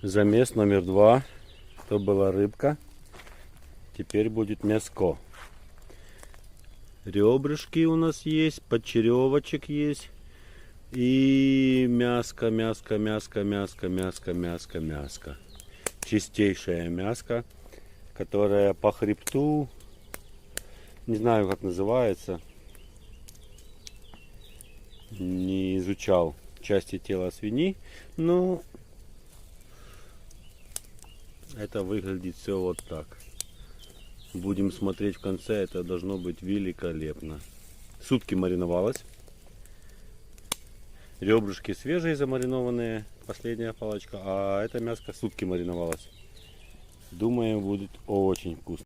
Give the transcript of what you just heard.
Замес номер 2. То была рыбка. Теперь будет мяско. Ребрышки у нас есть, подчеревочек есть. И мяско. Чистейшее мяско, которое по хребту, не знаю как называется, не изучал части тела свиньи, но это выглядит все вот так. Будем смотреть в конце, это должно быть великолепно. Сутки мариновалось. Ребрышки свежие замаринованные, последняя палочка, а это мяско сутки мариновалось. Думаю, будет очень вкусно.